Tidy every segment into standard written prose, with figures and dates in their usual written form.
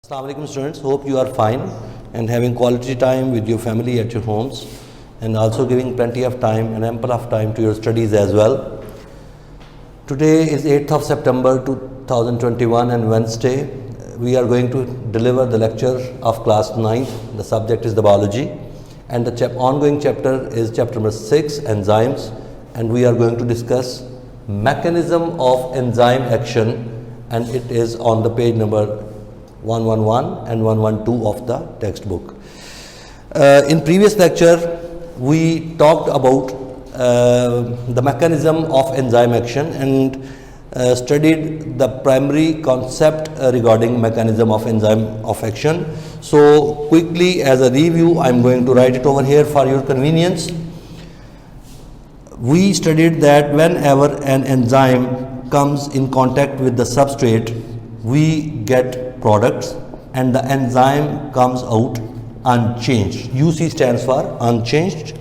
Assalamu alaikum students, hope you are fine and having quality time with your family at your homes and also giving plenty of time and ample of time to your studies as well. Today is 8th of September 2021 and Wednesday. We are going to deliver the lecture of class 9th. The subject is the biology and the ongoing chapter is chapter number 6, enzymes, and we are going to discuss mechanism of enzyme action, and it is on the page number 111 and 112 of the textbook. In previous lecture we talked about the mechanism of enzyme action and studied the primary concept regarding mechanism of enzyme of action. So quickly as a review, I am going to write it over here for your convenience. We studied that whenever an enzyme comes in contact with the substrate, we get products and the enzyme comes out unchanged. UC stands for unchanged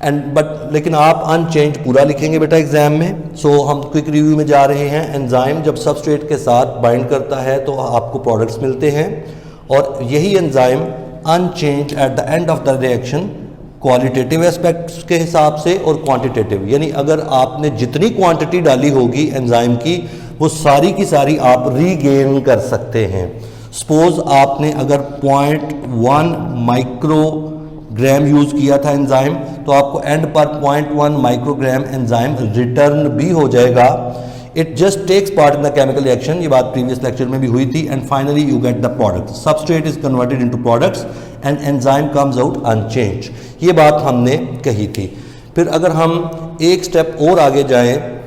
and but लेकिन आप unchanged पूरा लिखेंगे बेटा exam में. सो हम quick review में जा रहे हैं. एंजाइम जब सबस्ट्रेट के साथ बाइंड करता है तो आपको प्रोडक्ट्स मिलते हैं और यही enzyme unchange at the end of the reaction qualitative aspects के हिसाब से और क्वांटिटेटिव, यानी अगर आपने जितनी क्वांटिटी डाली होगी एंजाइम की वो सारी की सारी आप रीगेन कर सकते हैं. सपोज आपने अगर 0.1 माइक्रोग्राम यूज़ किया था एंजाइम तो आपको एंड पर 0.1 माइक्रोग्राम एंजाइम रिटर्न भी हो जाएगा. It just takes part in the chemical reaction. ये बात प्रीवियस लेक्चर में भी हुई थी. And finally you get the product. Substrate is converted into products and enzyme comes out unchange. ये बात हमने कही थी. फिर अगर हम एक स्टेप और आगे जाएं,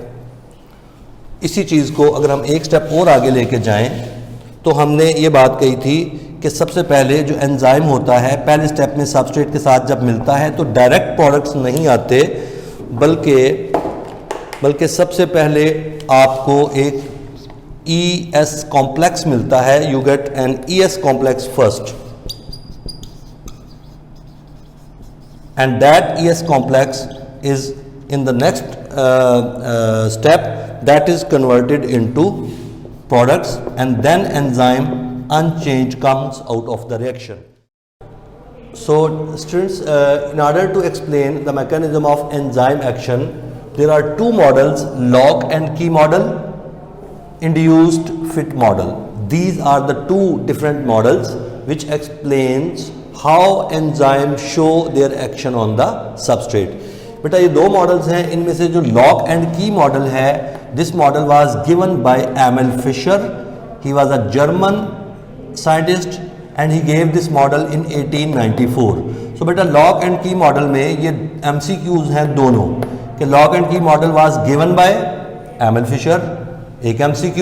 इसी चीज़ को अगर हम एक स्टेप और आगे लेके जाएं तो हमने ये बात कही थी कि सबसे पहले जो एंजाइम होता है पहले स्टेप में सबस्ट्रेट के साथ जब मिलता है तो डायरेक्ट प्रोडक्ट्स नहीं आते, बल्कि सबसे पहले आपको एक ES कॉम्प्लेक्स मिलता है. You get an ES complex first and that ES complex is in the next step that is converted into products and then enzyme unchanged comes out of the reaction. So students, in order to explain the mechanism of enzyme action, there are two models, lock and key model, induced fit model. These are the two different models which explains how enzyme show their action on the substrate. बेटा ये दो models हैं. इनमें से जो lock and key model है, this model was given by ML Fisher. He was a German scientist and he gave this model in 1894. So बेटा lock and key model में ये MCQs हैं दोनों कि lock and key model was given by ML Fisher, एक MCQ.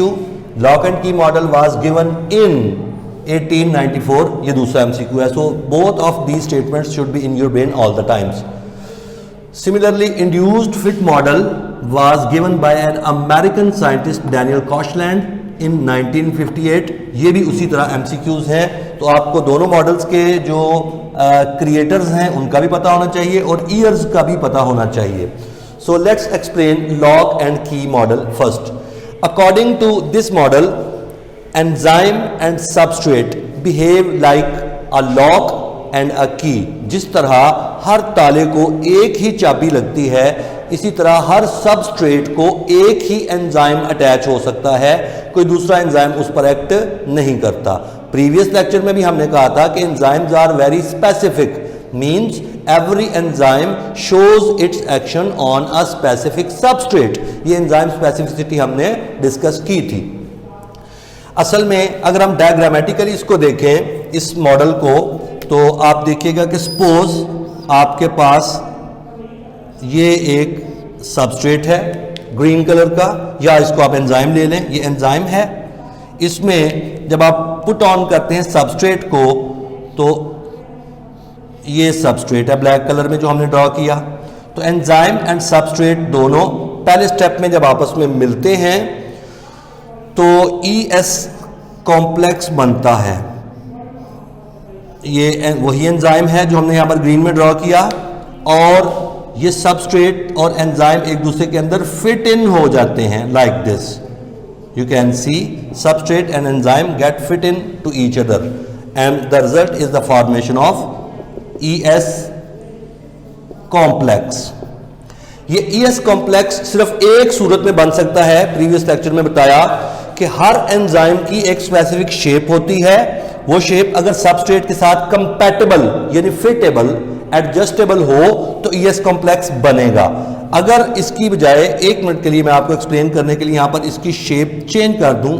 Lock and key model was given in 1894, ये दूसरा MCQ है. So both of these statements should be in your brain all the times. Similarly induced fit model was given by an American scientist Daniel Koshland in 1958. ये भी उसी तरह MCQs हैं. तो आपको दोनों मॉडल्स के जो क्रिएटर्स हैं उनका भी पता होना चाहिए और ईयर्स का भी पता होना चाहिए. So let's explain lock and key model first. According to this model, enzyme and substrate behave like a lock and a key. जिस तरह हर ताले को एक ही चाबी लगती है, इसी तरह हर सबस्ट्रेट को एक ही एंजाइम अटैच हो सकता है, कोई दूसरा एंजाइम उस पर एक्ट नहीं करता. प्रीवियस लेक्चर में भी हमने कहा था कि enzymes are very specific, means every enzyme shows its action on a specific substrate. ये एंजाइम स्पेसिफिसिटी हमने डिस्कस की थी. असल में अगर हम डायग्रामेटिकली इसको देखें इस मॉडल को, तो आप देखिएगा कि सपोज आपके पास ये एक सबस्ट्रेट है ग्रीन कलर का, या इसको आप एंजाइम ले लें, ये एंजाइम है. इसमें जब आप पुट ऑन करते हैं सबस्ट्रेट को तो ये सबस्ट्रेट है ब्लैक कलर में जो हमने ड्रॉ किया. तो एंजाइम एंड सबस्ट्रेट दोनों पहले स्टेप में जब आपस में मिलते हैं तो ES कॉम्प्लेक्स बनता है. ये वही एंजाइम है जो हमने यहाँ पर ग्रीन में ड्रॉ किया और ये सबस्ट्रेट और एंजाइम एक दूसरे के अंदर फिट इन हो जाते हैं like this. you can see substrate and enzyme get fit in to each other and the result is the formation of ES complex. ये ES complex सिर्फ एक सूरत में बन सकता है, प्रीवियस लेक्चर में बताया कि हर एंजाइम की एक स्पेसिफिक शेप होती है, वो शेप अगर सबस्ट्रेट के साथ कंपैटिबल यानी फिटेबल एडजस्टेबल हो तो ES कॉम्प्लेक्स बनेगा। अगर इसकी बजाय एक मिनट के लिए मैं आपको एक्सप्लेन करने के लिए यहां पर इसकी शेप चेंज कर दूं,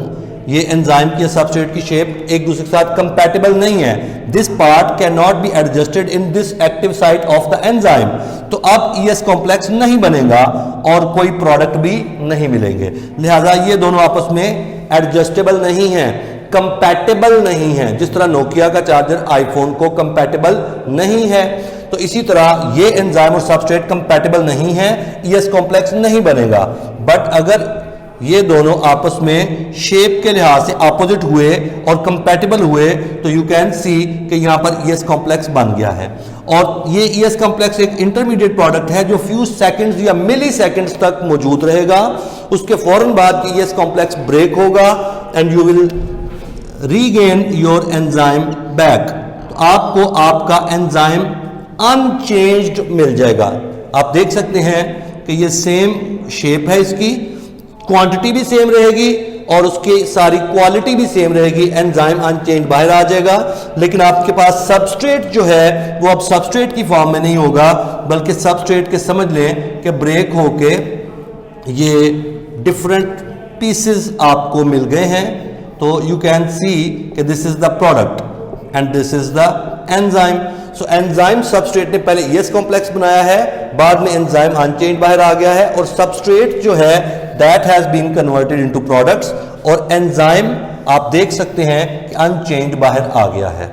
ये एंजाइम की सबस्ट्रेट की शेप एक दूसरे के साथ कंपैटिबल नहीं है, this part can not be adjusted in this active site of the enzyme, तो अब ES कॉम्प्लेक्स नहीं बनेगा और कोई प्रोडक्ट भी नहीं मिलेंगे। लिहाजा ये दोनों आपस में एडजस्टेबल नहीं है, कंपैटिबल नहीं है। जिस तरह नोकिया का चार्जर आईफोन को कंपैटिबल नहीं है, तो इसी तरह ये एंजाइम और सबस्ट्रेट कंपैटिबल नहीं है, ES कॉम्प्लेक्स नहीं बनेगा। बट अगर ये दोनों आपस में शेप के लिहाज से ऑपोजिट हुए और कंपैटिबल हुए तो यू कैन सी कि यहां पर ES कॉम्प्लेक्स बन गया है। और ये ES कॉम्प्लेक्स एक इंटरमीडिएट प्रोडक्ट है जो फ्यू सेकंड्स या मिली सेकंड्स तक मौजूद रहेगा, उसके फौरन बाद ES कॉम्प्लेक्स ब्रेक होगा and you will regain your enzyme back. तो आपको आपका एंजाइम अनचेंज्ड मिल जाएगा। आप देख सकते हैं कि ये सेम शेप है, इसकी क्वांटिटी भी सेम रहेगी और उसकी सारी क्वालिटी भी सेम रहेगी, एंजाइम अनचेंज बाहर आ जाएगा। लेकिन आपके पास सबस्ट्रेट जो है वो अब सबस्ट्रेट की फॉर्म में नहीं होगा, बल्कि सबस्ट्रेट के समझ लें कि ब्रेक होके ये डिफरेंट पीसेस आपको मिल गए हैं। तो यू कैन सी कि this is the product and this is the enzyme. So enzyme substrate ने पहले ES कॉम्प्लेक्स बनाया है, बाद में एंजाइम अनचेंज बाहर आ गया है और सबस्ट्रेट जो है that has been converted into products और एंजाइम आप देख सकते हैं कि अनचेंज बाहर आ गया है।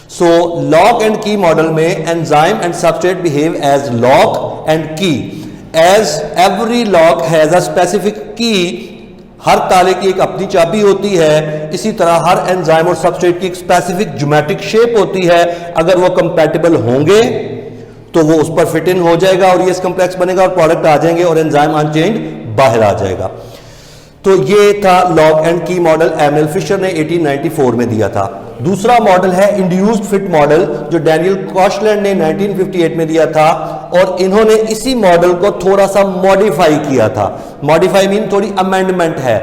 So lock and key model में enzyme and substrate behave as lock and key, as every lock has a specific key, हर ताले की एक अपनी चाबी होती है, इसी तरह हर एंजाइम और सबस्ट्रेट की एक स्पेसिफिक ज्योमेट्रिक शेप होती है। अगर वो कंपैटिबल होंगे तो वो उस पर फिट इन हो जाएगा और ES कॉम्प्लेक्स बनेगा और प्रोडक्ट आ जाएंगे और एंजाइम अनचेंज बाहर आ जाएगा। तो ये था lock and key model, ML Fisher ने 1894 में दिया था। दूसरा मॉडल है इंड्यूस्ड फिट मॉडल जो डैनियल कॉशलैंड ने 1958 में दिया था और इन्होंने इसी मॉडल को थोड़ा सा मॉडिफाई किया था। मॉडिफाई मीन थोड़ी अमेंडमेंट है।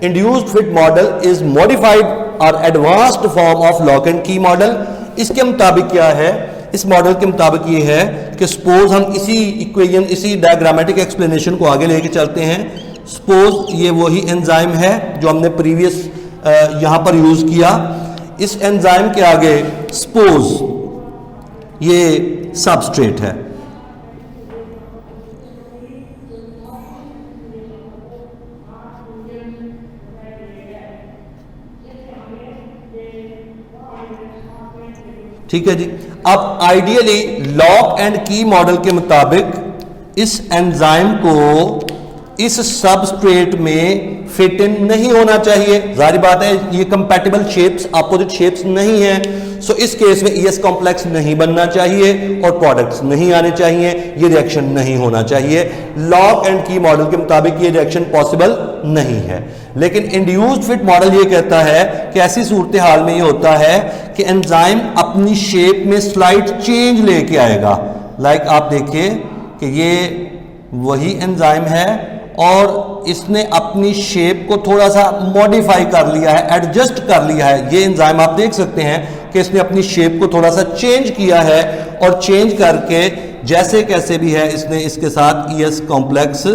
Induced fit model is modified और advanced form of lock and key model. इसके मुताबिक क्या है, इस मॉडल के मुताबिक ये है कि सपोज हम इसी इक्वेशन, इसी डायग्रामेटिक एक्सप्लेनेशन को आगे लेके चलते हैं। सपोज ये वही एंजाइम है जो हमने प्रीवियस यहां पर यूज किया। इस एंजाइम के आगे सपोज ये सबस्ट्रेट है, ठीक है जी। अब ideally lock and key model के मुताबिक इस एंजाइम को इस सबस्ट्रेट में फिट इन नहीं होना चाहिए। जाहिर बात है ये कंपैटिबल शेप्स, अपोजिट शेप्स नहीं है। सो इस केस में ES कॉम्प्लेक्स नहीं बनना चाहिए और प्रोडक्ट्स नहीं आने चाहिए, ये रिएक्शन नहीं होना चाहिए। लॉक एंड की मॉडल के मुताबिक ये रिएक्शन पॉसिबल नहीं है। लेकिन इंड्यूस्ड फिट मॉडल ये कहता है कि ऐसी सूरत हाल में ये होता है कि एंजाइम अपनी शेप में स्लाइट चेंज लेके आएगा। लाइक आप देखिए कि ये वही एंजाइम है और इसने अपनी शेप को थोड़ा सा मॉडिफाई कर लिया है, एडजस्ट कर लिया है। ये एंजाइम आप देख सकते हैं कि इसने अपनी शेप को थोड़ा सा चेंज किया है और चेंज करके जैसे कैसे भी है इसने इसके साथ ES कॉम्प्लेक्स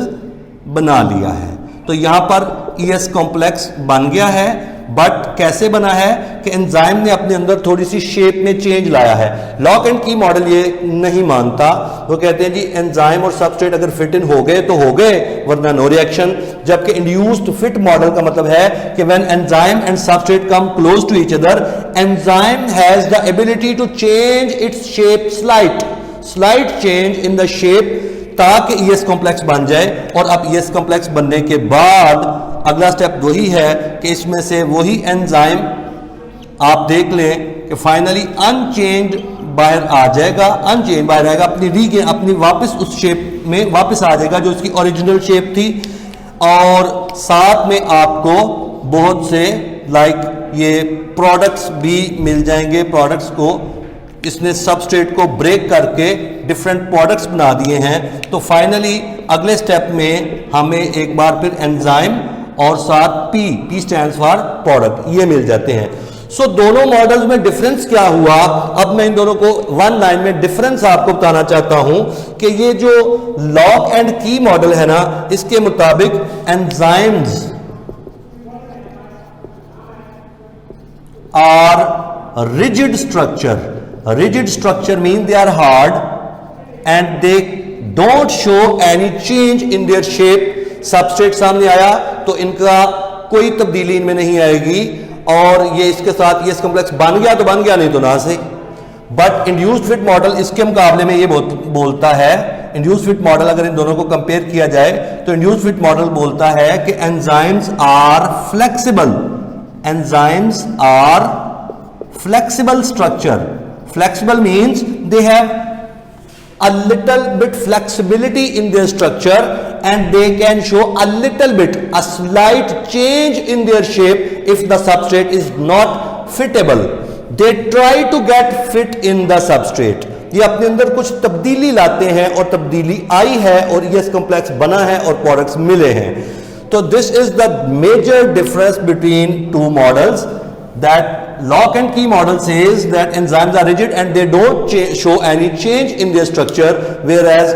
बना लिया है। तो यहां पर ES कॉम्प्लेक्स बन गया है, बट कैसे बना है कि एंजाइम ने अपने अंदर थोड़ी सी शेप में चेंज लाया है। लॉक एंड की मॉडल ये नहीं मानता, वो कहते हैं जी एंजाइम और सबस्ट्रेट अगर फिट इन हो गए तो हो गए, वरना नो रिएक्शन। जबकि इंड्यूस्ड फिट मॉडल का मतलब है कि when enzyme and substrate come close to each other, enzyme has the ability to change its shape slight change in the shape, ताकि ES कॉम्प्लेक्स बन जाए। और अब ES कॉम्प्लेक्स बनने के बाद अगला स्टेप वही है कि इसमें से वही एंजाइम आप देख लें कि फाइनली अनचेंज बाहर आ जाएगा, अनचेंज बाहर आएगा, अपनी वापस उस शेप में वापस आ जाएगा जो उसकी ओरिजिनल शेप थी। और साथ में आपको बहुत से ये प्रोडक्ट्स भी मिल जाएंगे। प्रोडक्ट्स को इसने सबस्ट्रेट को ब्रेक करके डिफरेंट प्रोडक्ट्स बना दिए हैं। तो फाइनली अगले स्टेप में हमें एक बार फिर एंजाइम और साथ पी स्टैंड्स फॉर प्रोडक्ट, ये मिल जाते हैं। सो दोनों मॉडल्स में डिफरेंस क्या हुआ, अब मैं इन दोनों को वन लाइन में डिफरेंस आपको बताना चाहता हूं कि ये जो लॉक एंड की मॉडल है ना, इसके मुताबिक enzymes are rigid structure mean they are hard and they don't show any change in their shape. Substrate सामने आया तो इनका कोई तब्दीली इनमें नहीं आएगी और ये इसके साथ ये कॉम्प्लेक्स बन गया तो बन गया, नहीं तो ना से। बट इंड्यूस्ड फिट मॉडल इसके मुकाबले में ये बोलता है, इंड्यूस्ड फिट मॉडल अगर इन दोनों को कंपेयर किया जाए तो इंड्यूस्ड फिट मॉडल बोलता है कि enzymes are flexible, enzymes are flexible structure. Flexible means they have a little bit flexibility in their structure and they can show a little bit, a slight change in their shape if the substrate is not fittable. They try to get fit in the substrate. ये अपने अंदर कुछ तब्दीली लाते हैं और तब्दीली आई है और ये कॉम्प्लेक्स बना है और प्रोडक्ट्स मिले हैं। तो this is the major difference between two models. That lock and key model says that enzymes are rigid and they don't show any change in their structure, whereas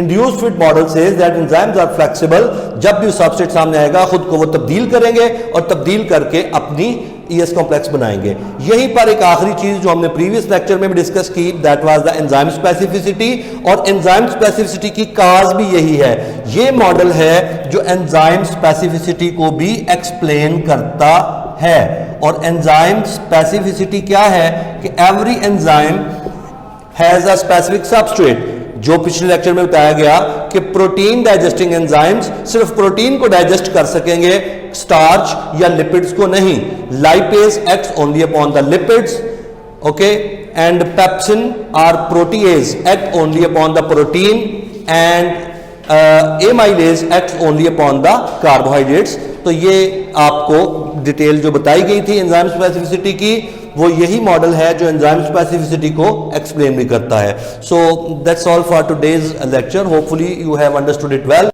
induced fit model says that enzymes are flexible. जब भी substrate सामने आएगा खुद को वो तब्दील करेंगे और तब्दील करके अपनी ES कॉम्प्लेक्स बनाएंगे। यहीं पर एक आखिरी चीज जो हमने प्रीवियस लेक्चर में भी डिस्कस की, that was the enzyme specificity. और एंजाइम स्पेसिफिसिटी की काज भी यही है, ये मॉडल है जो एंजाइम स्पेसिफिसिटी को भी एक्सप्लेन करता है। और एंजाइम स्पेसिफिसिटी क्या है कि every enzyme has a specific substrate. जो पिछले लेक्चर में बताया गया कि प्रोटीन डाइजेस्टिंग एंजाइम्स सिर्फ प्रोटीन को डाइजेस्ट कर सकेंगे, स्टार्च या लिपिड्स को नहीं। Lipase acts only upon the lipids, okay, and pepsin और protease act only upon the protein and amylase act only upon the carbohydrates. तो ये आपको डिटेल जो बताई गई थी एंजाइम स्पेसिफिसिटी की, वो यही मॉडल है जो एंजाइम स्पेसिफिसिटी को एक्सप्लेन भी करता है। So that's all for today's lecture. Hopefully you have understood it well.